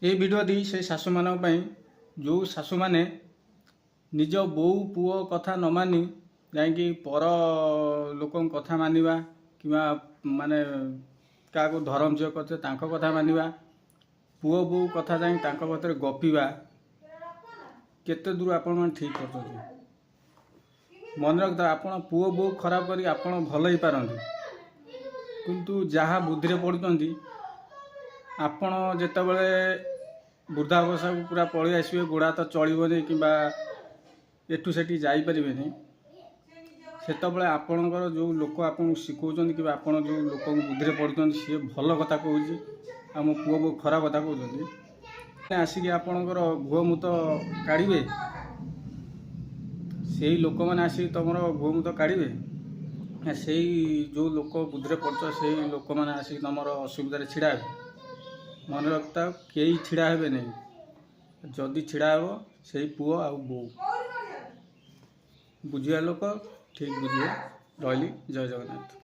ये भिडियो दी से शाशु मान जो शाशु मैंने निज बो पुओ कथा न मानी जाकि पर लोक कथा मानिबा कि माने क्या धरम झील करते कथा मानिबा पुओ बो कथा जाई भीतर गपिबा केते दूर आपण ठीक कर मन रखता आपण पुओ बो खराब करी आपण भल ही पारंती किंतु जहाँ बुद्धि रे पड़ुचंती आपण जेतेबेले वृद्धावस्था को पूरा पलि आसवे गोड़ा तो चलबनी कि एठू सेठी जाई परिबेनी सेतबेले आपणकर जो लोक आपन शिखौचंती कि आपण जो लोक बुद्धि रे पड़ुचंती सी भल कथा कहूची आ मो पुओ बो खराब कथा कहउचंती आसिक आपणकर गुहमूत काढ़े से लोक मैंने आसिक तुम गुहमूत काढ़े से जो लोक बुद्धि रे पड़ुच से लोक मैंने आसिक तुम असुविधा छिड़ा मन रखता कई छिड़ा हे नहीं जदि छिड़ा हे से पुओ आ बो बुझिया लोक ठीक बुझे रही। जय जगन्नाथ।